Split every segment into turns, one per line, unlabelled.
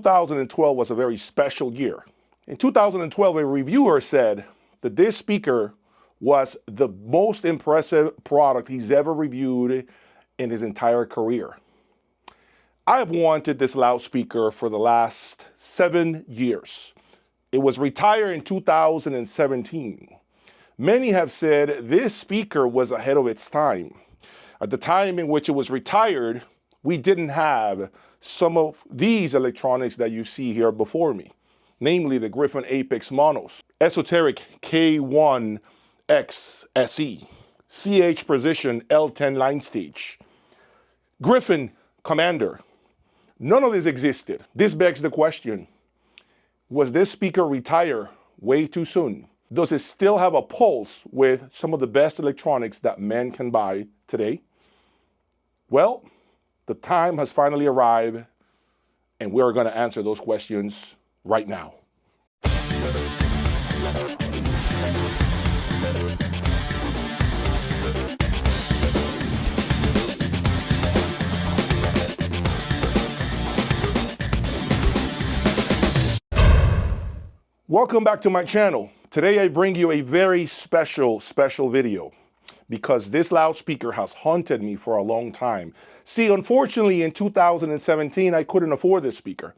2012 was a very special year. In 2012, a reviewer said that this speaker was the most impressive product he's ever reviewed in his entire career. I've wanted this loudspeaker for the last 7 years. It was retired in 2017. Many have said this speaker was ahead of its time. At the time in which it was retired, we didn't have some of these electronics that you see here before me, namely the Griffin Apex Monos, Esoteric K1 X SE, CH Precision L10 line stage, Griffin Commander. None of this existed. This begs the question, was this speaker retire way too soon? Does it still have a pulse with some of the best electronics that men can buy today? Well, the time has finally arrived, and we're going to answer those questions right now. Welcome back to my channel. Today I bring you a very special video because this loudspeaker has haunted me for a long time. See, unfortunately in 2017 I couldn't afford this speaker.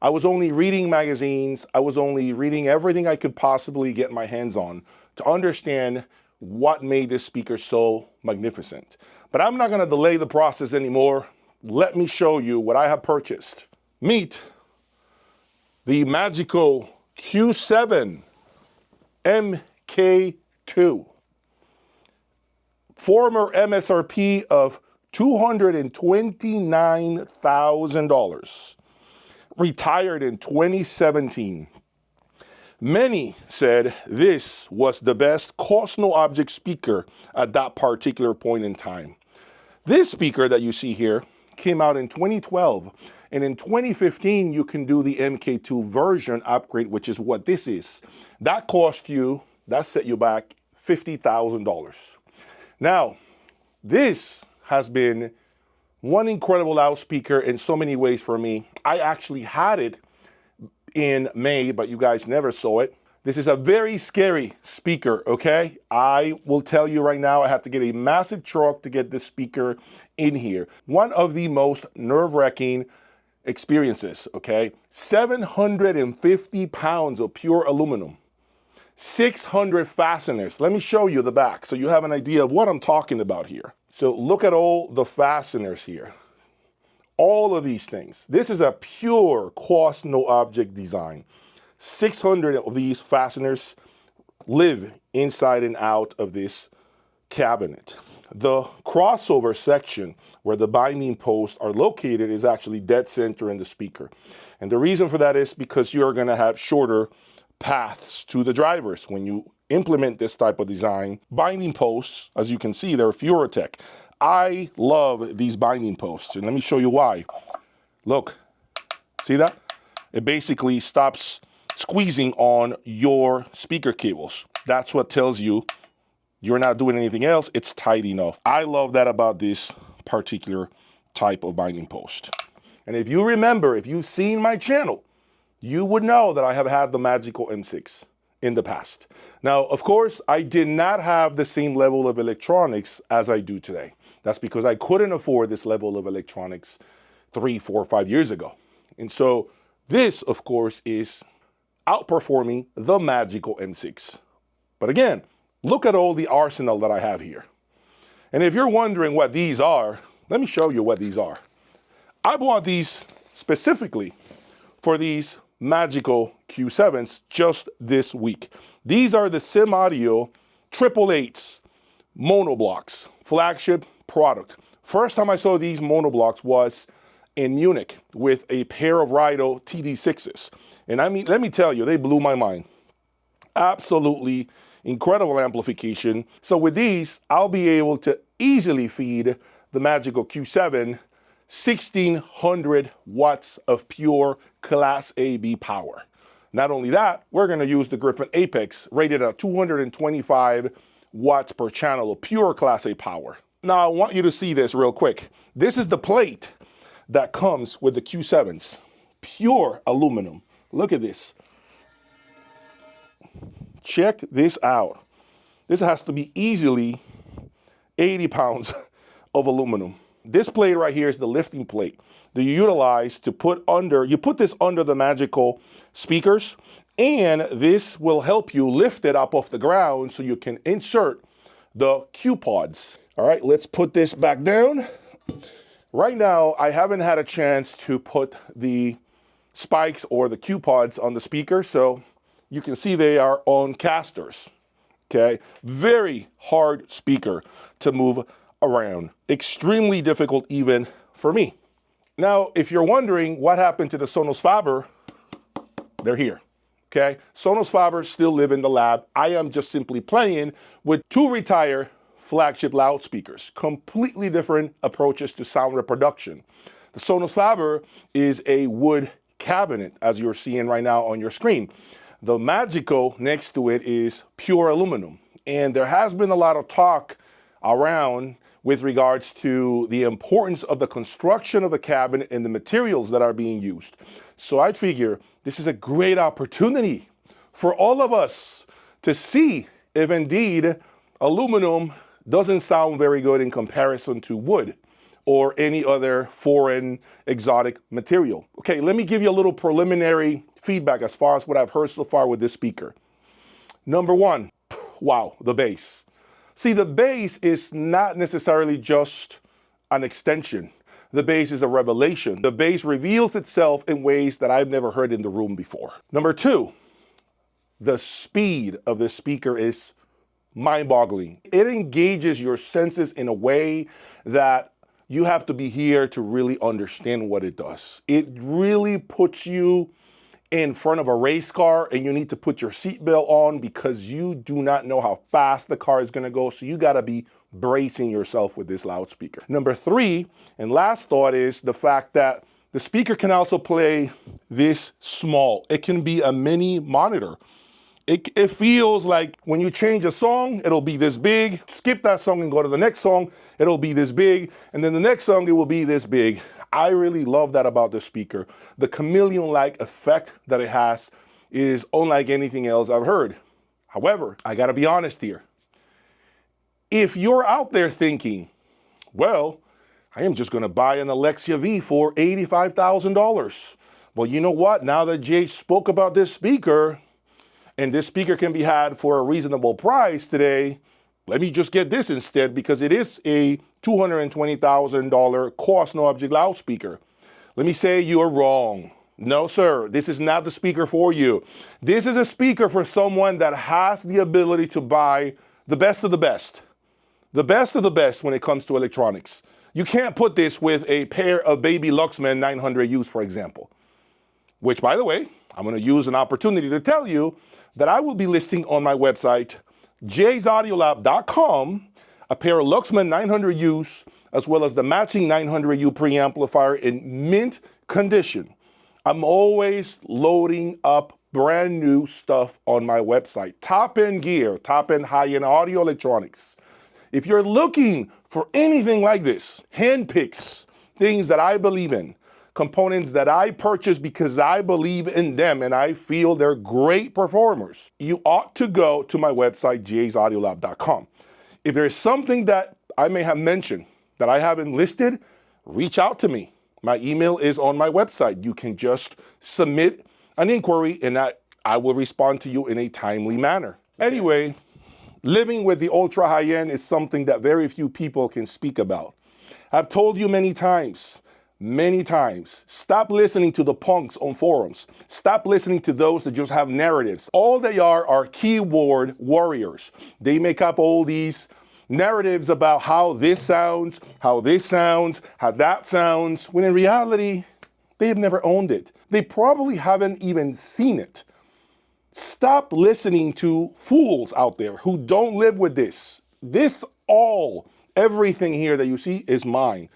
I was only reading magazines, I was only reading everything I could possibly get my hands on to understand what made this speaker so magnificent. But I'm not going to delay the process anymore. Let me show you what I have purchased. Meet the magical Q7 MK2. Former MSRP of $229,000. Retired in 2017. Many said this was the best cost no object speaker at that particular point in time. This speaker that you see here came out in 2012. And in 2015, you can do the MK2 version upgrade, which is what this is. That cost you, that set you back $50,000. Now, this has been one incredible loudspeaker in so many ways for me. I actually had it in May, but you guys never saw it. This is a very scary speaker, okay? I will tell you right now, I had to get a massive truck to get this speaker in here. One of the most nerve-wracking experiences, okay? 750 pounds of pure aluminum, 600 fasteners. Let me show you the back so you have an idea of what I'm talking about here. So look at all the fasteners here. All of these things. This is a pure cost no object design. 600 of these fasteners live inside and out of this cabinet. The crossover section where the binding posts are located is actually dead center in the speaker. And the reason for that is because you're going to have shorter paths to the drivers when you implement this type of design. Binding posts, as you can see, they're Furotech. I love these binding posts, and let me show you why. Look, see that? It basically stops squeezing on your speaker cables. That's what tells you you're not doing anything else, it's tight enough. I love that about this particular type of binding post. And if you remember, if you've seen my channel, you would know that I have had the magical M6 in the past. Now, of course, I did not have the same level of electronics as I do today. That's because I couldn't afford this level of electronics 3, 4, 5 years ago. And so this, of course, is outperforming the magical M6. But again, look at all the arsenal that I have here. And if you're wondering what these are, let me show you what these are. I bought these specifically for these magical Q7s just this week. These are the Sim Audio 888s monoblocks, flagship product. First time I saw these monoblocks was in Munich with a pair of Rido TD6s. And I mean, let me tell you, they blew my mind. Absolutely incredible amplification. So with these, I'll be able to easily feed the magical Q7 1600 watts of pure Class AB power. Not only that, we're going to use the Griffin Apex rated at 225 watts per channel of pure Class A power. Now I want you to see this real quick. This is the plate that comes with the Q7s. pure aluminum. Look at this. Check this out. This has to be easily 80 pounds of aluminum. This plate right here is the lifting plate that you utilize to put under, you put this under the magical speakers, and this will help you lift it up off the ground so you can insert the Q pods. All right, let's put this back down. Right now, I haven't had a chance to put the spikes or the Q pods on the speaker, so you can see they are on casters. Okay, very hard speaker to move around. Extremely difficult even for me. Now, if you're wondering what happened to the Sonos Faber, they're here. Okay, Sonos Faber still live in the lab. I am just simply playing with two retired flagship loudspeakers. Completely different approaches to sound reproduction. The Sonos Faber is a wood cabinet, as you're seeing right now on your screen. The Magico next to it is pure aluminum. And there has been a lot of talk around with regards to the importance of the construction of the cabinet and the materials that are being used. So I figure this is a great opportunity for all of us to see if indeed aluminum doesn't sound very good in comparison to wood or any other foreign exotic material. Okay, let me give you a little preliminary feedback as far as what I've heard so far with this speaker. Number one, wow, the bass. See, the bass is not necessarily just an extension. The bass is a revelation. The bass reveals itself in ways that I've never heard in the room before. Number two, the speed of this speaker is mind-boggling. It engages your senses in a way that you have to be here to really understand what it does. It really puts you in front of a race car and you need to put your seatbelt on because you do not know how fast the car is gonna go, so you gotta be bracing yourself with this loudspeaker. Number three, and last thought, is the fact that the speaker can also play this small. It can be a mini monitor. It feels like when you change a song, it'll be this big. Skip that song and go to the next song, it'll be this big. And then the next song, it will be this big. I really love that about the speaker. The chameleon-like effect that it has is unlike anything else I've heard. However, I gotta be honest here. If you're out there thinking, well, I am just gonna buy an Alexia V for $85,000. Well, you know what? Now that Jay spoke about this speaker, and this speaker can be had for a reasonable price today, let me just get this instead because it is a $220,000 cost no object loudspeaker. Let me say you are wrong. No, sir, this is not the speaker for you. This is a speaker for someone that has the ability to buy the best of the best. The best of the best when it comes to electronics. You can't put this with a pair of baby Luxman 900Us, for example. Which, by the way, I'm gonna use an opportunity to tell you that I will be listing on my website, jaysaudiolab.com, a pair of Luxman 900Us, as well as the matching 900U preamplifier in mint condition. I'm always loading up brand new stuff on my website. Top-end gear, top-end high-end audio electronics. If you're looking for anything like this, handpicks, things that I believe in, components that I purchase because I believe in them and I feel they're great performers, you ought to go to my website, jaysaudiolab.com. If there's something that I may have mentioned that I haven't listed, reach out to me. My email is on my website. You can just submit an inquiry and I will respond to you in a timely manner. Anyway, living with the ultra high-end is something that very few people can speak about. I've told you many times, stop listening to the punks on forums. Stop listening to those that just have narratives. All they are keyboard warriors. They make up all these narratives about how this sounds, how that sounds, when in reality, they have never owned it. They probably haven't even seen it. Stop listening to fools out there who don't live with this. Everything here that you see is mine.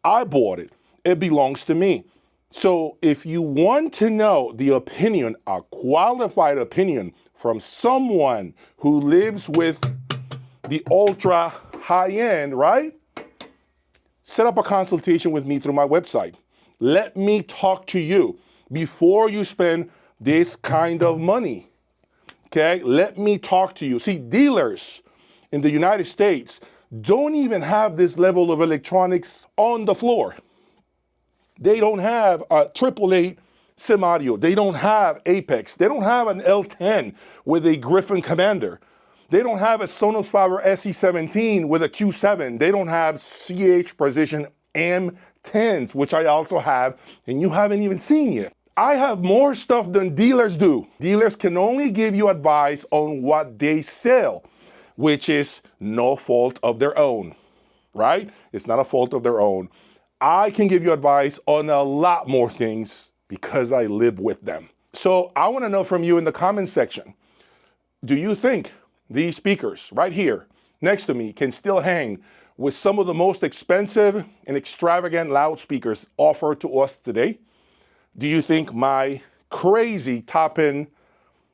I bought it. It belongs to me. So if you want to know the opinion, a qualified opinion from someone who lives with the ultra high end, right? Set up a consultation with me through my website. Let me talk to you before you spend this kind of money. Okay, let me talk to you. See, dealers in the United States don't even have this level of electronics on the floor. They don't have a 888 SIM audio. They don't have Apex. They don't have an L10 with a Griffin Commander. They don't have a Sonos Fiber SE17 with a Q7. They don't have CH Precision M10s, which I also have, and you haven't even seen yet. I have more stuff than dealers do. Dealers can only give you advice on what they sell, which is no fault of their own, right? It's not a fault of their own. I can give you advice on a lot more things because I live with them. So I want to know from you in the comments section, do you think these speakers right here next to me can still hang with some of the most expensive and extravagant loudspeakers offered to us today? Do you think my crazy top-end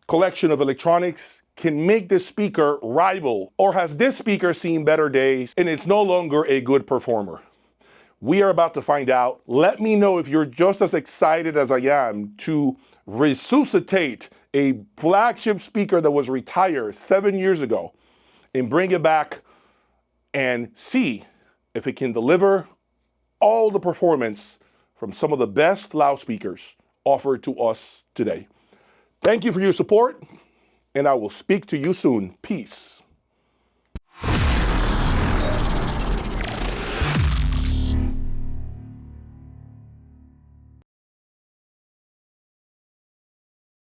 collection of electronics can make this speaker rival, or has this speaker seen better days and it's no longer a good performer? We are about to find out. Let me know if you're just as excited as I am to resuscitate a flagship speaker that was retired 7 years ago and bring it back and see if it can deliver all the performance from some of the best loudspeakers offered to us today. Thank you for your support, and I will speak to you soon. Peace.